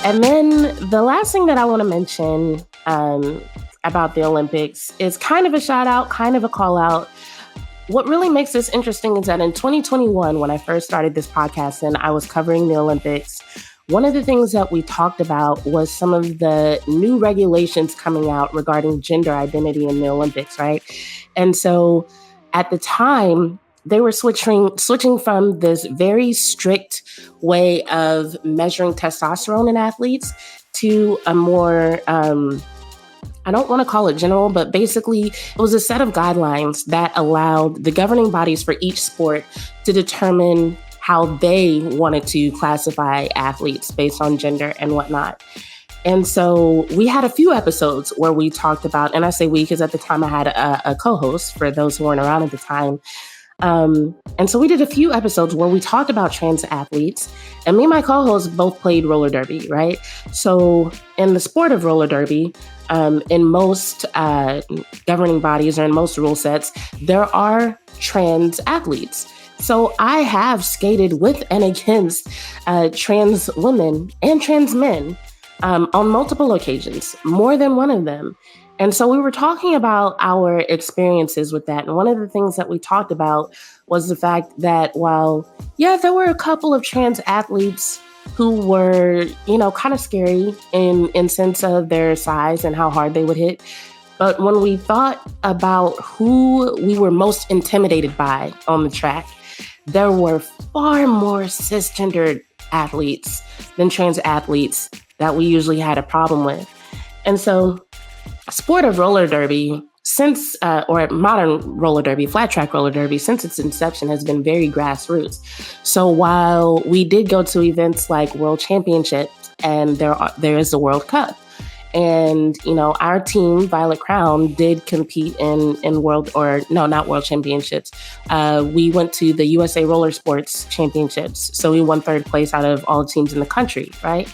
And then the last thing that I want to mention about the Olympics is kind of a shout out, kind of a call out. What really makes this interesting is that in 2021, when I first started this podcast and I was covering the Olympics, one of the things that we talked about was some of the new regulations coming out regarding gender identity in the Olympics, right? And so at the time, they were switching from this very strict way of measuring testosterone in athletes to a more I don't want to call it general, but basically it was a set of guidelines that allowed the governing bodies for each sport to determine how they wanted to classify athletes based on gender and whatnot. And so we had a few episodes where we talked about, and I say we because at the time I had a co-host for those who weren't around at the time. And so we did a few episodes where we talked about trans athletes, and me and my co-host both played roller derby, right? So in the sport of roller derby, in most governing bodies or in most rule sets, there are trans athletes. So I have skated with and against trans women and trans men on multiple occasions, more than one of them. And so we were talking about our experiences with that. And one of the things that we talked about was the fact that while, yeah, there were a couple of trans athletes who were, kind of scary in sense of their size and how hard they would hit. But when we thought about who we were most intimidated by on the track, there were far more cisgendered athletes than trans athletes that we usually had a problem with. And so sport of roller derby, or modern roller derby, flat track roller derby, since its inception has been very grassroots. So while we did go to events like World Championships and there is the World Cup, and our team, Violet Crown, did compete in not World Championships. We went to the USA Roller Sports Championships, so we won third place out of all teams in the country, right?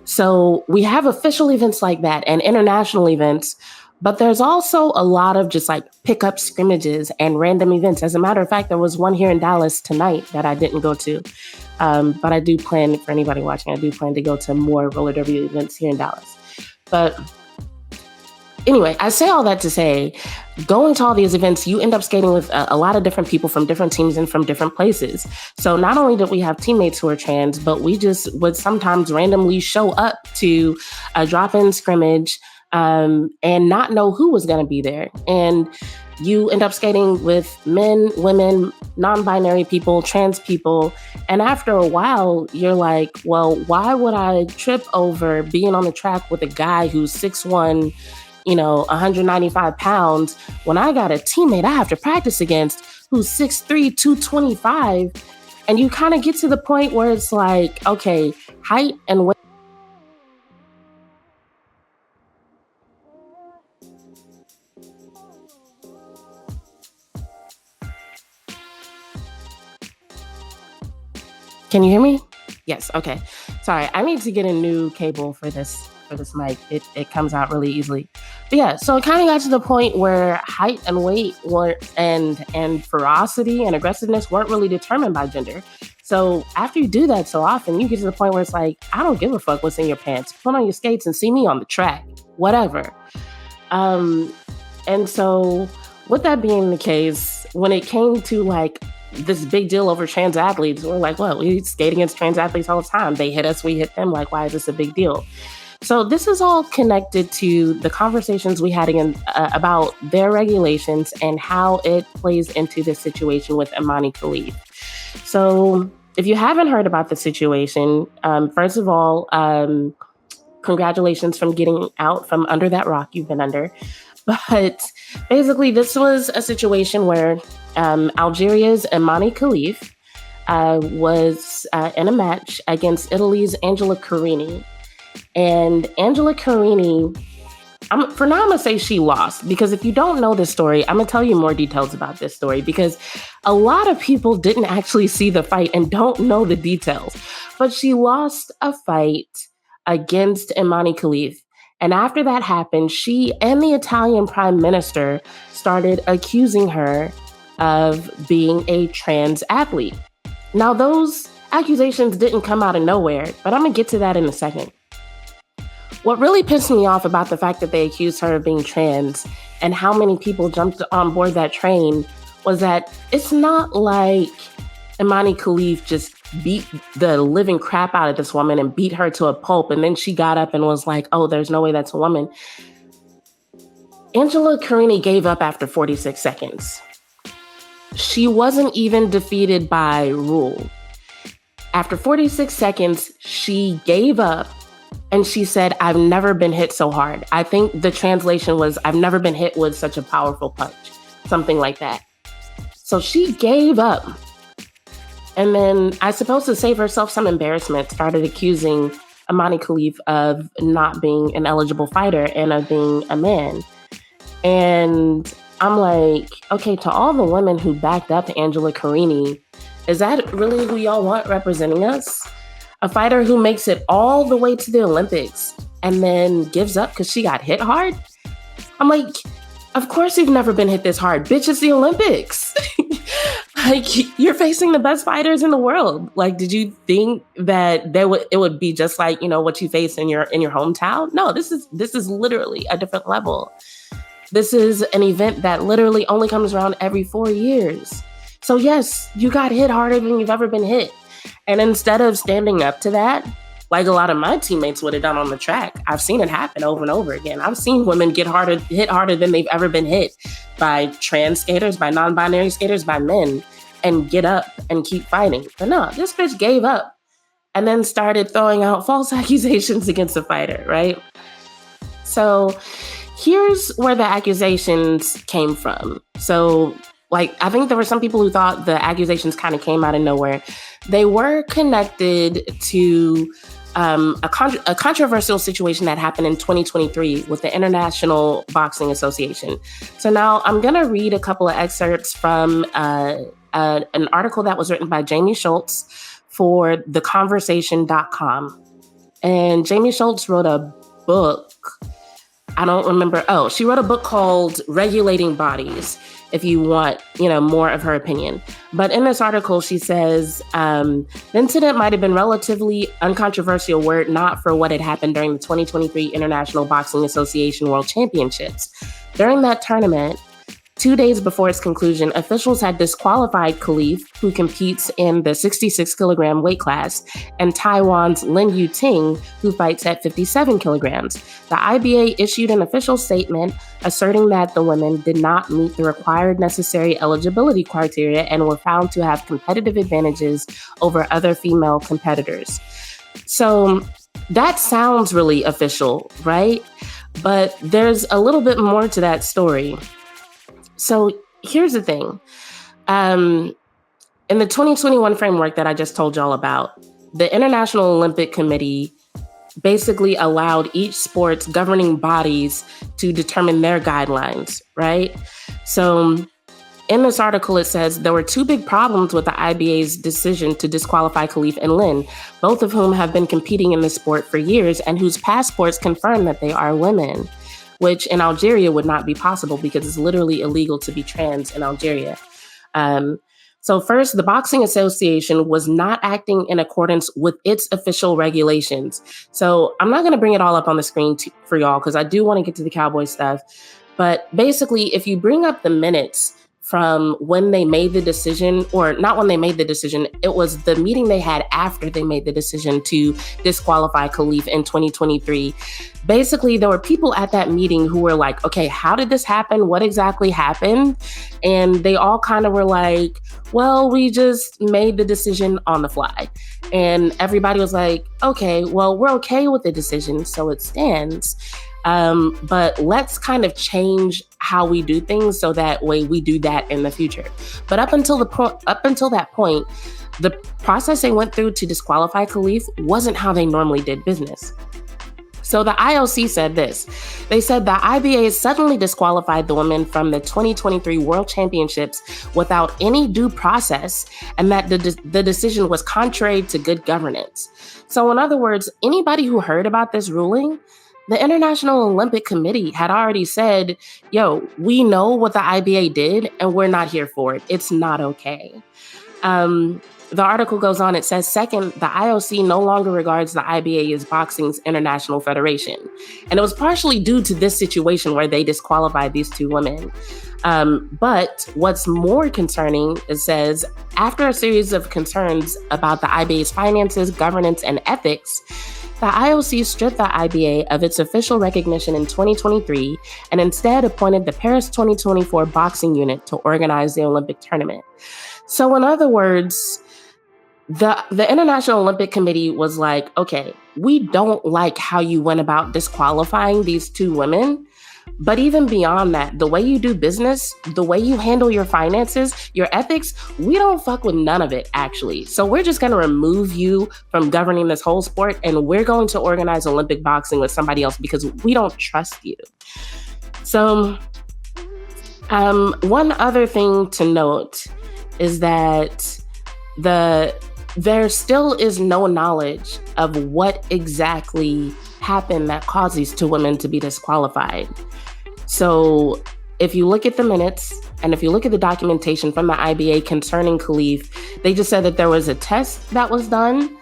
So we have official events like that and international events, but there's also a lot of just like pickup scrimmages and random events. As a matter of fact, there was one here in Dallas tonight that I didn't go to. But I do plan, for anybody watching, I do plan to go to more roller derby events here in Dallas. But anyway, I say all that to say, going to all these events, you end up skating with a lot of different people from different teams and from different places. So not only did we have teammates who are trans, but we just would sometimes randomly show up to a drop-in scrimmage and not know who was going to be there. And you end up skating with men, women, non-binary people, trans people. And after a while, you're like, well, why would I trip over being on the track with a guy who's 6'1", 195 pounds, when I got a teammate I have to practice against who's 6'3", 225. And you kind of get to the point where it's like, okay, height and weight. Can you hear me? Yes. Okay. Sorry. I need to get a new cable for this mic. It comes out really easily. But yeah, so it kind of got to the point where height and weight and ferocity and aggressiveness weren't really determined by gender. So after you do that so often, you get to the point where it's like, I don't give a fuck what's in your pants. Put on your skates and see me on the track, whatever. And so with that being the case, when it came to like this big deal over trans athletes, we're like, well, we skate against trans athletes all the time. They hit us, we hit them. Like, why is this a big deal? So this is all connected to the conversations we had about their regulations and how it plays into this situation with Imane Khelif. So if you haven't heard about the situation, first of all, congratulations from getting out from under that rock you've been under. But basically, this was a situation where Algeria's Imane Khelif was in a match against Italy's Angela Carini. And Angela Carini, for now, I'm going to say she lost, because if you don't know this story, I'm going to tell you more details about this story, because a lot of people didn't actually see the fight and don't know the details. But she lost a fight against Imane Khelif. And after that happened, she and the Italian prime minister started accusing her of being a trans athlete. Now, those accusations didn't come out of nowhere, but I'm going to get to that in a second. What really pissed me off about the fact that they accused her of being trans and how many people jumped on board that train was that it's not like Imane Khelif just beat the living crap out of this woman and beat her to a pulp. And then she got up and was like, oh, there's no way that's a woman. Angela Carini gave up after 46 seconds. She wasn't even defeated by rule. After 46 seconds, she gave up and she said, I've never been hit so hard. I think the translation was, I've never been hit with such a powerful punch, something like that. So she gave up. And then, I suppose to save herself some embarrassment, started accusing Imane Khelif of not being an eligible fighter and of being a man. And I'm like, okay, to all the women who backed up Angela Carini, is that really who y'all want representing us? A fighter who makes it all the way to the Olympics and then gives up because she got hit hard? I'm like, of course you've never been hit this hard. Bitch, it's the Olympics. Like, you're facing the best fighters in the world. Like, did you think that it would be just like, what you face in your hometown? No, this is literally a different level. This is an event that literally only comes around every 4 years. So yes, you got hit harder than you've ever been hit. And instead of standing up to that, like a lot of my teammates would have done on the track, I've seen it happen over and over again. I've seen women hit harder than they've ever been hit by trans skaters, by non-binary skaters, by men, and get up and keep fighting. But no, this bitch gave up and then started throwing out false accusations against the fighter, right? So here's where the accusations came from. So, I think there were some people who thought the accusations kind of came out of nowhere. They were connected to a controversial situation that happened in 2023 with the International Boxing Association. So now I'm going to read a couple of excerpts from an article that was written by Jamie Schultz for theconversation.com. And Jamie Schultz wrote a book. I don't remember. Oh, she wrote a book called Regulating Bodies, if you want, more of her opinion. But in this article, she says, the incident might have been relatively uncontroversial were it not for what had happened during the 2023 International Boxing Association World Championships. During that tournament, 2 days before its conclusion, officials had disqualified Khelif, who competes in the 66 kilogram weight class, and Taiwan's Lin Yuting, who fights at 57 kilograms. The IBA issued an official statement asserting that the women did not meet the required necessary eligibility criteria and were found to have competitive advantages over other female competitors. So that sounds really official, right? But there's a little bit more to that story. So here's the thing. In the 2021 framework that I just told y'all about, the International Olympic Committee basically allowed each sport's governing bodies to determine their guidelines, right? So in this article, it says there were two big problems with the IBA's decision to disqualify Khelif and Lin, both of whom have been competing in the sport for years and whose passports confirm that they are women, which in Algeria would not be possible because it's literally illegal to be trans in Algeria. So first, the Boxing Association was not acting in accordance with its official regulations. So I'm not going to bring it all up on the screen for y'all because I do want to get to the Cowboy stuff. But basically, if you bring up the minutes from when they made the decision, or not when they made the decision, it was the meeting they had after they made the decision to disqualify Khelif in 2023. Basically, there were people at that meeting who were like, okay, how did this happen? What exactly happened? And they all kind of were like, well, we just made the decision on the fly. And everybody was like, okay, well, we're okay with the decision, so it stands. But let's kind of change how we do things so that way we do that in the future. But up until that point, the process they went through to disqualify Khelif wasn't how they normally did business. So the IOC said this. They said the IBA suddenly disqualified the women from the 2023 World Championships without any due process, and that the decision was contrary to good governance. So in other words, anybody who heard about this ruling, the International Olympic Committee had already said, yo, we know what the IBA did and we're not here for it. It's not okay. the article goes on, it says, second, the IOC no longer regards the IBA as boxing's international federation. And it was partially due to this situation where they disqualified these two women. But what's more concerning, it says, after a series of concerns about the IBA's finances, governance, and ethics, the IOC stripped the IBA of its official recognition in 2023 and instead appointed the Paris 2024 boxing unit to organize the Olympic tournament. So in other words, the International Olympic Committee was like, okay, we don't like how you went about disqualifying these two women. But even beyond that, the way you do business, the way you handle your finances, your ethics, we don't fuck with none of it, actually. So we're just going to remove you from governing this whole sport, and we're going to organize Olympic boxing with somebody else because we don't trust you. So one other thing to note is that there still is no knowledge of what exactly happened that caused these two women to be disqualified. So if you look at the minutes and if you look at the documentation from the IBA concerning Khelif, they just said that there was a test that was done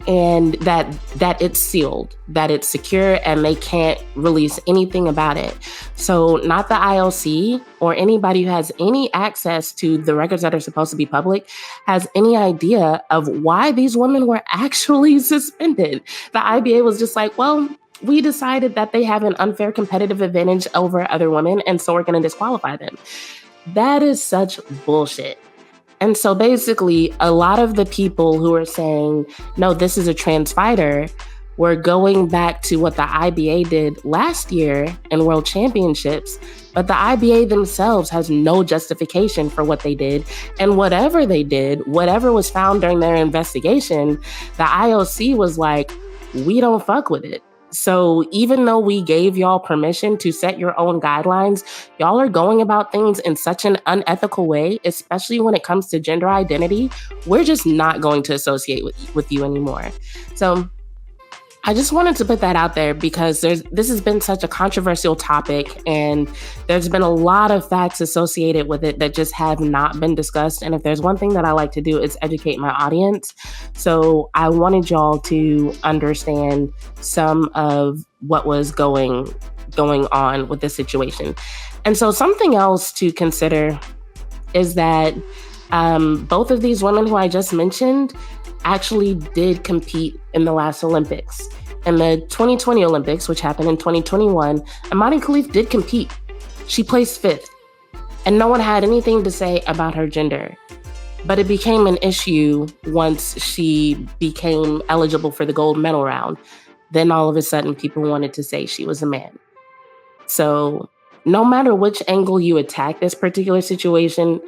and that it's sealed, that it's secure, and they can't release anything about it. So not the IOC or anybody who has any access to the records that are supposed to be public has any idea of why these women were actually suspended. The IBA was just like, well, we decided that they have an unfair competitive advantage over other women, and so we're going to disqualify them. That is such bullshit. And so basically, a lot of the people who are saying, no, this is a trans fighter, were going back to what the IBA did last year in World Championships. But the IBA themselves has no justification for what they did. And whatever they did, whatever was found during their investigation, the IOC was like, we don't fuck with it. So even though we gave y'all permission to set your own guidelines, y'all are going about things in such an unethical way, especially when it comes to gender identity. We're just not going to associate with you anymore. So I just wanted to put that out there because this has been such a controversial topic, and there's been a lot of facts associated with it that just have not been discussed. And if there's one thing that I like to do, it's educate my audience. So I wanted y'all to understand some of what was going on with this situation. And so something else to consider is that both of these women who I just mentioned actually did compete in the last Olympics. In the 2020 Olympics, which happened in 2021, Imane Khelif did compete. She placed 5th, and no one had anything to say about her gender. But it became an issue once she became eligible for the gold medal round. Then all of a sudden, people wanted to say she was a man. So no matter which angle you attack this particular situation,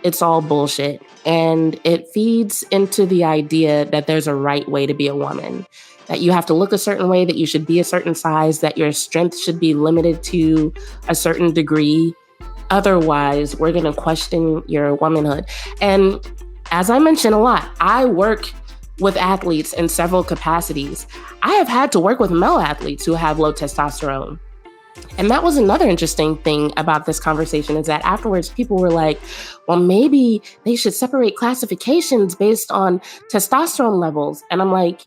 it's all bullshit. And it feeds into the idea that there's a right way to be a woman, that you have to look a certain way, that you should be a certain size, that your strength should be limited to a certain degree. Otherwise, we're going to question your womanhood. And as I mentioned a lot, I work with athletes in several capacities. I have had to work with male athletes who have low testosterone. And that was another interesting thing about this conversation, is that afterwards people were like, well, maybe they should separate classifications based on testosterone levels. And I'm like,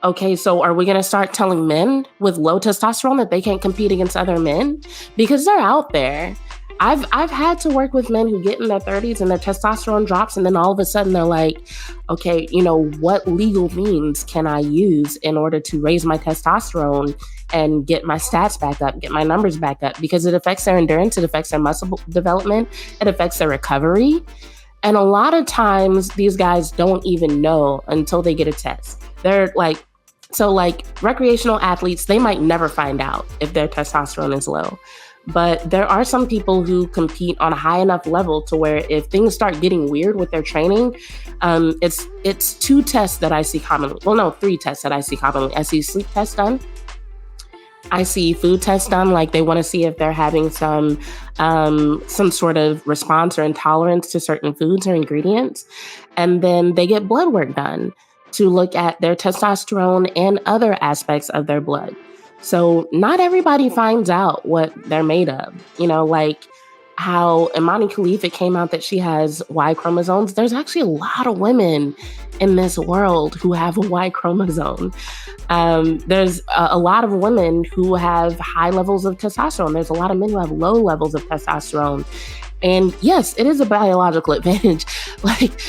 okay, so are we going to start telling men with low testosterone that they can't compete against other men? Because they're out there. I've had to work with men who get in their 30s and their testosterone drops, and then all of a sudden they're like, okay, what legal means can I use in order to raise my testosterone and get my stats back up, get my numbers back up? Because it affects their endurance, it affects their muscle development, it affects their recovery. And a lot of times these guys don't even know until they get a test. They're like, recreational athletes, they might never find out if their testosterone is low. But there are some people who compete on a high enough level to where if things start getting weird with their training, it's 2 tests that I see commonly. Well, no, 3 tests that I see commonly. I see sleep tests done. I see food tests done, like they want to see if they're having some sort of response or intolerance to certain foods or ingredients. And then they get blood work done to look at their testosterone and other aspects of their blood. So not everybody finds out what they're made of. how Imane Khelif, it came out that she has Y chromosomes. There's actually a lot of women in this world who have a Y chromosome. There's a lot of women who have high levels of testosterone. There's a lot of men who have low levels of testosterone. And yes, it is a biological advantage. Like,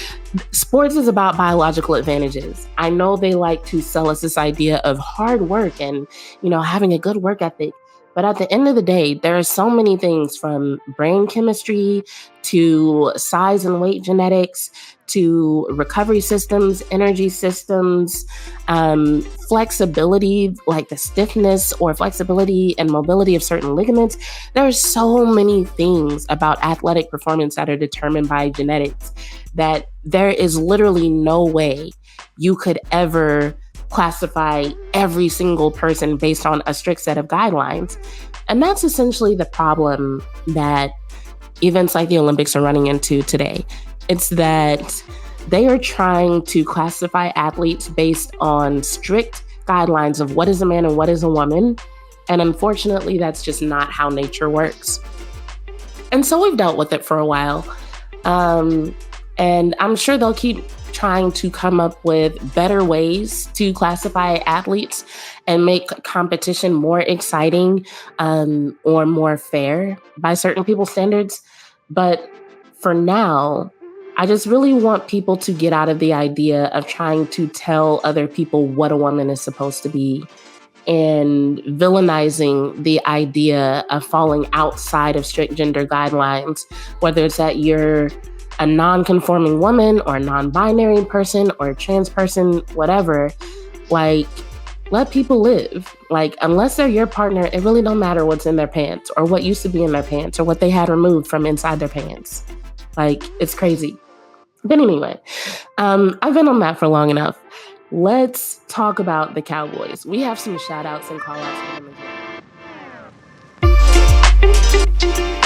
sports is about biological advantages. I know they like to sell us this idea of hard work and, having a good work ethic. But at the end of the day, there are so many things from brain chemistry to size and weight genetics to recovery systems, energy systems, flexibility, like the stiffness or flexibility and mobility of certain ligaments. There are so many things about athletic performance that are determined by genetics that there is literally no way you could ever classify every single person based on a strict set of guidelines. And that's essentially the problem that events like the Olympics are running into today. It's that they are trying to classify athletes based on strict guidelines of what is a man and what is a woman. And unfortunately, that's just not how nature works. And so we've dealt with it for a while. And I'm sure they'll keep trying to come up with better ways to classify athletes and make competition more exciting or more fair by certain people's standards. But for now, I just really want people to get out of the idea of trying to tell other people what a woman is supposed to be and villainizing the idea of falling outside of strict gender guidelines, whether it's that you're a non-conforming woman or a non-binary person or a trans person, whatever. Like, let people live. Like, unless they're your partner, it really don't matter what's in their pants or what used to be in their pants or what they had removed from inside their pants. Like, it's crazy. But anyway, I've been on that for long enough. Let's talk about the Cowboys. We have some shout outs and call outs for them as well.